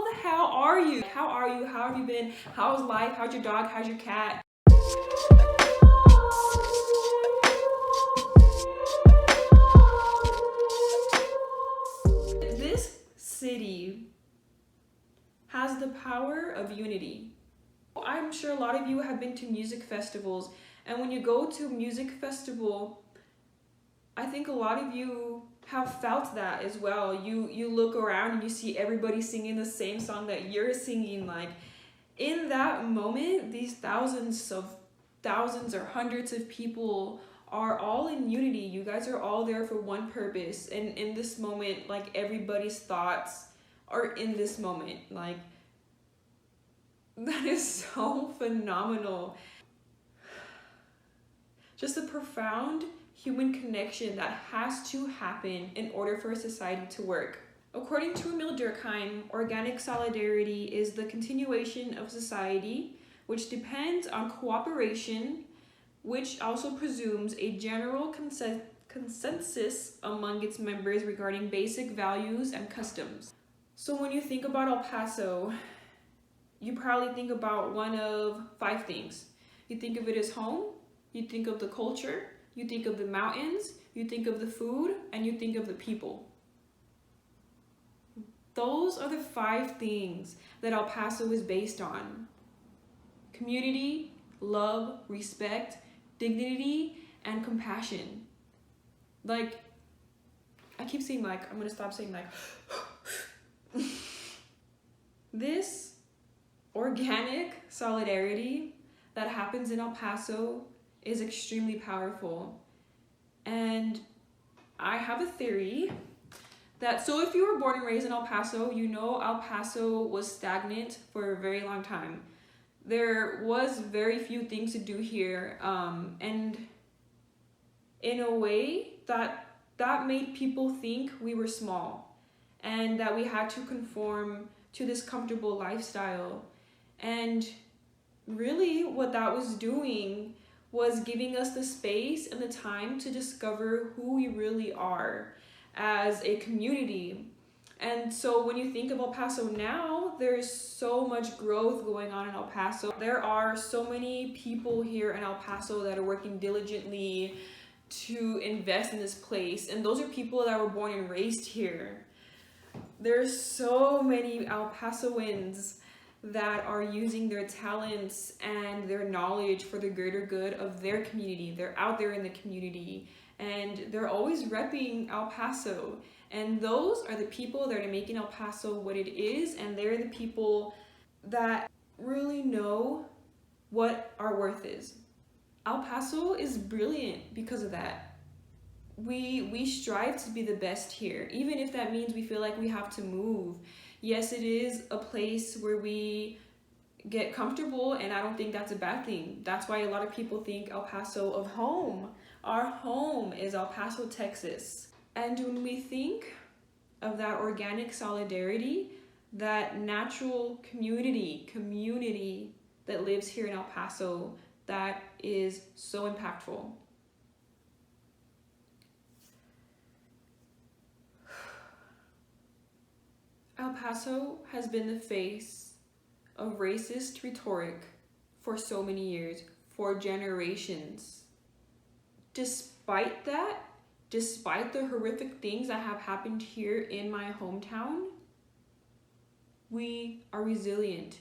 the hell are you? How are you? How have you been? How's life? How's your dog? How's your cat? This city has the power of unity. I'm sure a lot of you have been to music festivals, and when you go to a music festival, I think a lot of you have felt that as well. You look around and you see everybody singing the same song that you're singing. Like, in that moment, these thousands or hundreds of people are all in unity. You guys are all there for one purpose, and in this moment, like, everybody's thoughts are in this moment. Like, that is so phenomenal. Just a profound human connection that has to happen in order for a society to work. According to Emil Durkheim, organic solidarity is the continuation of society which depends on cooperation, which also presumes a general consensus among its members regarding basic values and customs. So when you think about El Paso, you probably think about one of 5 things. You think of it as home, you think of the culture, you think of the mountains, you think of the food, and you think of the people. Those are the 5 things that El Paso is based on: community, love, respect, dignity, and compassion. Like, I keep saying like, I'm gonna stop saying like. This organic solidarity that happens in El Paso is extremely powerful. And I have a theory that, so if you were born and raised in El Paso, you know El Paso was stagnant for a very long time. There was very few things to do here, and in a way that made people think we were small and that we had to conform to this comfortable lifestyle. And really what that was doing was giving us the space and the time to discover who we really are as a community. And so when you think of El Paso now, there's so much growth going on in El Paso. There are so many people here in El Paso that are working diligently to invest in this place. And those are people that were born and raised here. There's so many El Pasoans that are using their talents and their knowledge for the greater good of their community. They're out there in the community and they're always repping El Paso. And those are the people that are making El Paso what it is, and they're the people that really know what our worth is. El Paso is brilliant because of that. We strive to be the best here, even if that means we feel like we have to move. Yes, it is a place where we get comfortable, and I don't think that's a bad thing. That's why a lot of people think El Paso of home. Our home is El Paso, Texas. And when we think of that organic solidarity, that natural community that lives here in El Paso, that is so impactful. El Paso has been the face of racist rhetoric for so many years, for generations. Despite that, despite the horrific things that have happened here in my hometown, we are resilient,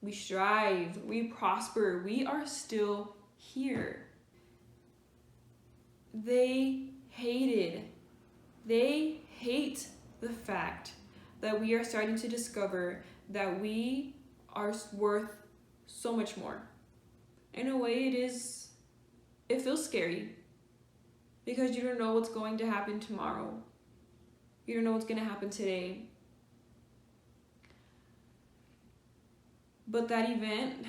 we strive, we prosper, we are still here. They hate the fact that we are starting to discover that we are worth so much more. In a way, it feels scary because you don't know what's going to happen tomorrow. You don't know what's going to happen today. But that event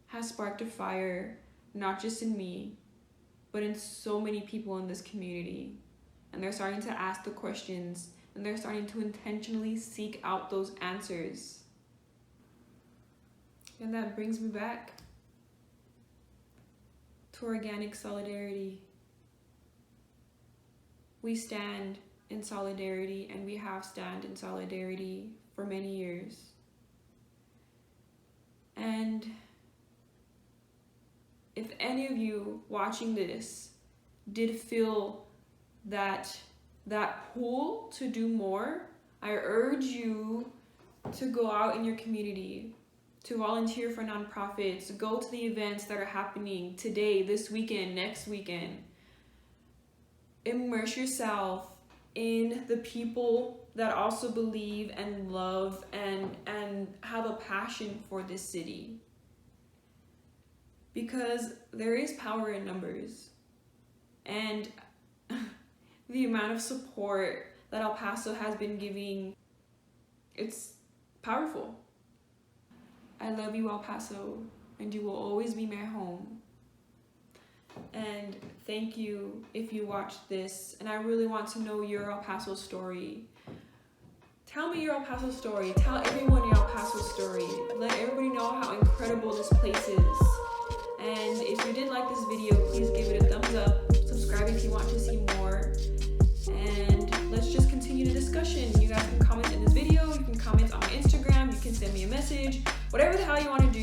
has sparked a fire, not just in me, but in so many people in this community. And they're starting to ask the questions, and they're starting to intentionally seek out those answers. And that brings me back to organic solidarity. We stand in solidarity, and we have stand in solidarity for many years. And if any of you watching this did feel that pull to do more, I urge you to go out in your community, to volunteer for nonprofits, go to the events that are happening today, this weekend, next weekend. Immerse yourself in the people that also believe and love and have a passion for this city. Because there is power in numbers. And the amount of support that El Paso has been giving, it's powerful. I love you, El Paso, and you will always be my home. And thank you if you watched this, and I really want to know your El Paso story. Tell me your El Paso story. Tell everyone your El Paso story. Let everybody know how incredible this place is. And if you did like this video, please give it a thumbs up. Subscribe if you want to see more. And let's just continue the discussion. You guys can comment in this video. You can comment on my Instagram. You can send me a message. Whatever the hell you want to do.